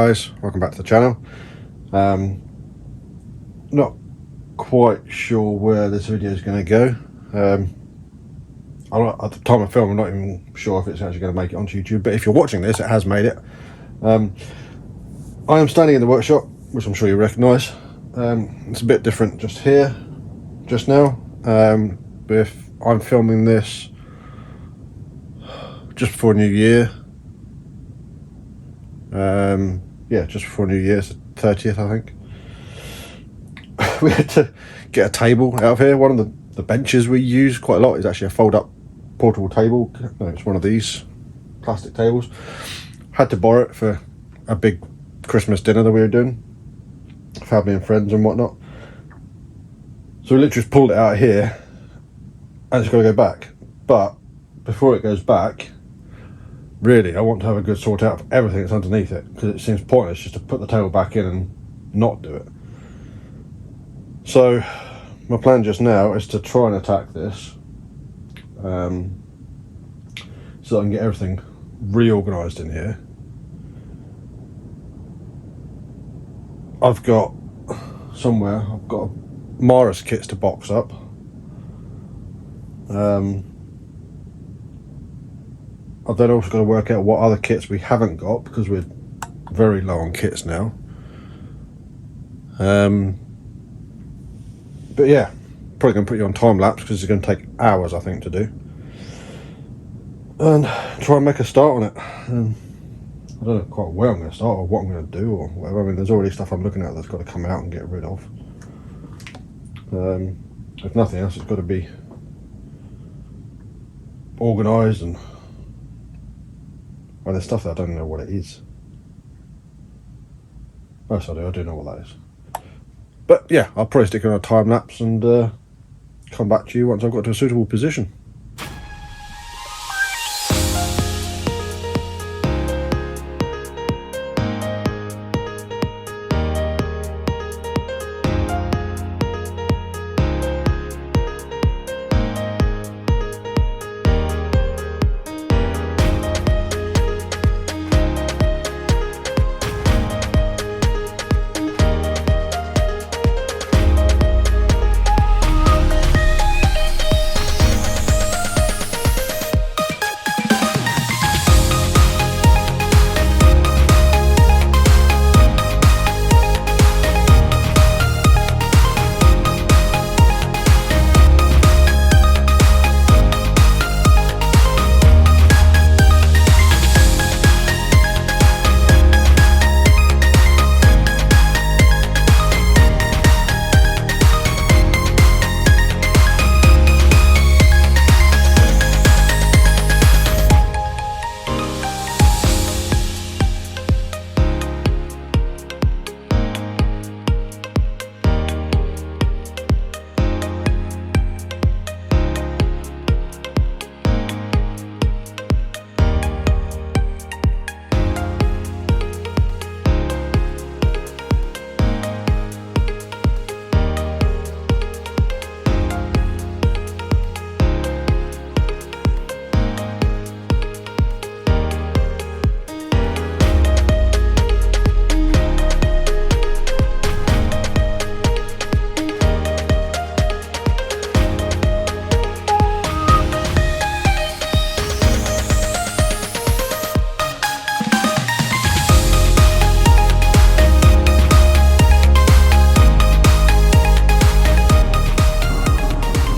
guys, welcome back to the channel. Not quite sure where this video is going to go. At the time of film, I'm not even sure if it's actually going to make it onto YouTube, but if you're watching this, it has made it. I am standing in the workshop, which I'm sure you recognise. It's a bit different just here, just now. But I'm filming this just before New Year. Yeah, just before New Year's, the 30th, I think. We had to get a table out of here. One of the benches we use quite a lot is actually a fold-up portable table. No, it's one of these plastic tables. Had to borrow it for a big Christmas dinner that we were doing, family and friends and whatnot. So we literally just pulled it out of here, and it's got to go back. But before it goes back, really, I want to have a good sort out of everything that's underneath it, because it seems pointless just to put the table back in and not do it. So my plan just now is to try and attack this, so I can get everything reorganised in here. I've got Mirus kits to box up. I've then also got to work out what other kits we haven't got, because we're very low on kits now. But yeah, probably going to put you on time lapse because it's going to take hours, I think, to do. And try and make a start on it. I don't know quite where I'm going to start or what I'm going to do or whatever. I mean, there's already stuff I'm looking at that's got to come out and get rid of. If nothing else, it's got to be organised, and well, there's stuff that I don't know what it is. Oh, sorry, I do know what that is. But yeah, I'll probably stick on a time lapse and come back to you once I've got to a suitable position.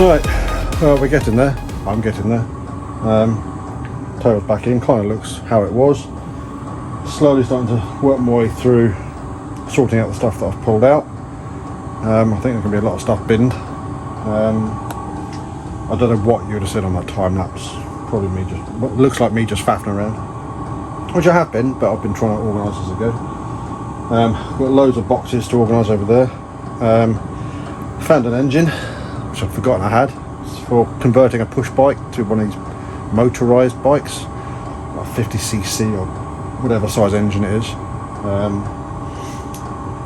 Right, well, we're getting there. I'm getting there. Table's back in, kind of looks how it was. Slowly starting to work my way through sorting out the stuff that I've pulled out. I think there's going to be a lot of stuff binned. I don't know what you would have said on that time lapse. Probably me just, what looks like me just faffing around. Which I have been, but I've been trying to organise as I go. Got loads of boxes to organise over there. Found an engine, which I'd forgotten I had. It's for converting a push bike to one of these motorised bikes, like 50cc or whatever size engine it is.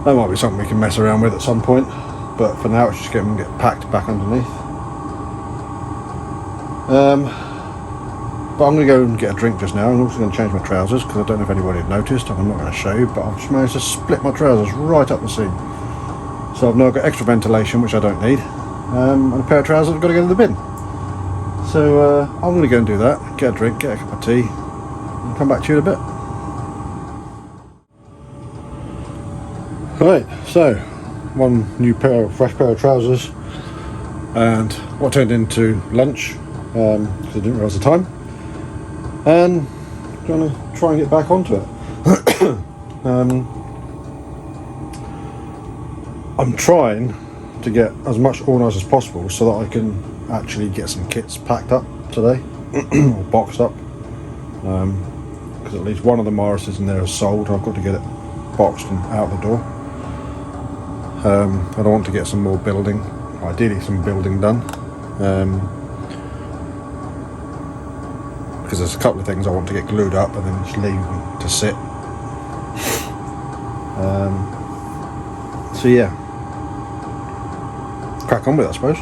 That might be something we can mess around with at some point, but for now it's just get packed back underneath. But I'm going to go and get a drink just now. I'm also going to change my trousers because I don't know if anybody had noticed, and I'm not going to show you, but I've just managed to split my trousers right up the seam. So I've now got extra ventilation, which I don't need, and a pair of trousers I've got to go to the bin. So I'm going to go and do that, get a drink, get a cup of tea, and come back to you in a bit. Right, so one fresh pair of trousers, and what turned into lunch because I didn't realise the time, and I'm going to try and get back onto it. I'm trying to get as much organised as possible so that I can actually get some kits packed up today or boxed up, because at least one of the Miruses in there is sold. I've got to get it boxed and out the door. I don't want to get some more building, ideally some building done, because there's a couple of things I want to get glued up and then just leave them to sit. So yeah, crack on with it, I suppose.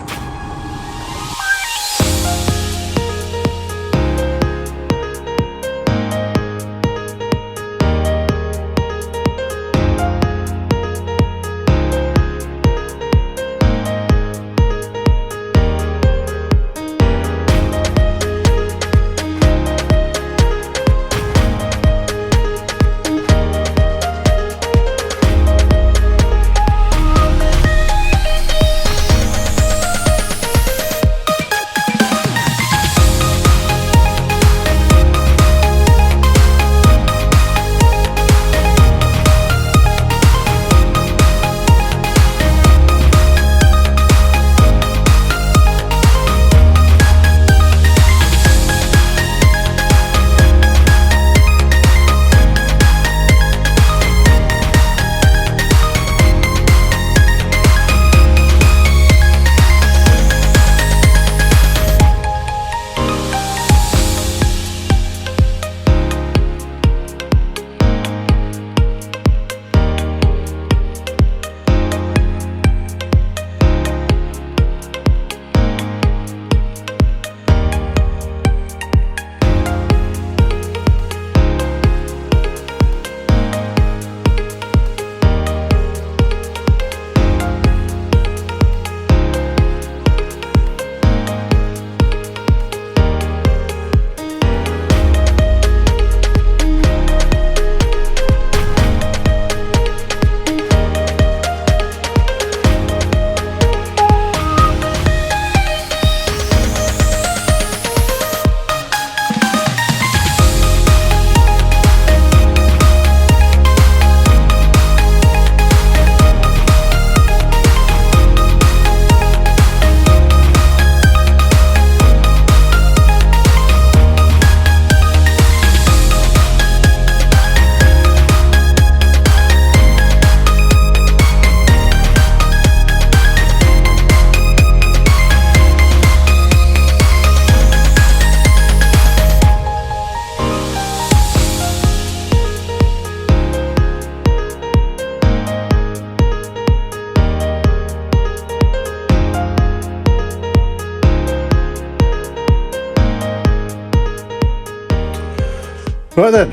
Right then,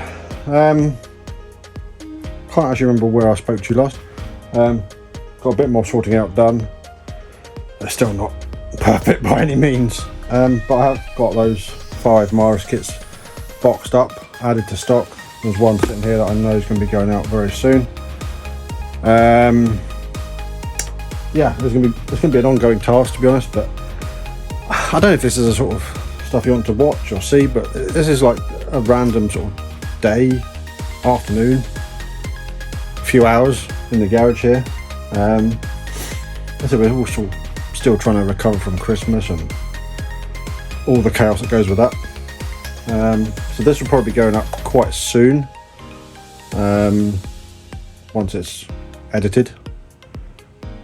can't actually remember where I spoke to you last. Got a bit more sorting out done. They're still not perfect by any means, but I have got those 5 Mirus kits boxed up, added to stock. There's one sitting here that I know is going to be going out very soon. Yeah, it's going to be an ongoing task, to be honest, but I don't know if this is a sort of stuff you want to watch or see, but this is like a random sort of day, afternoon, a few hours in the garage here. So we're also still trying to recover from Christmas and all the chaos that goes with that. So this will probably be going up quite soon, once it's edited.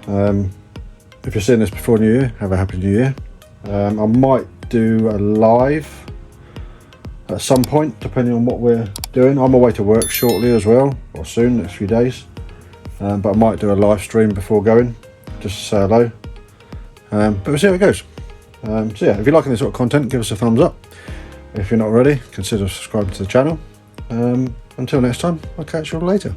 If you're seeing this before New Year, have a happy New Year. I might do a live at some point, depending on what we're doing. I'm away to work shortly as well, or soon, next few days. But I might do a live stream before going, just to say hello. But we'll see how it goes. So yeah, if you're liking this sort of content, give us a thumbs up. If you're not already, consider subscribing to the channel. Until next time, I'll catch you all later.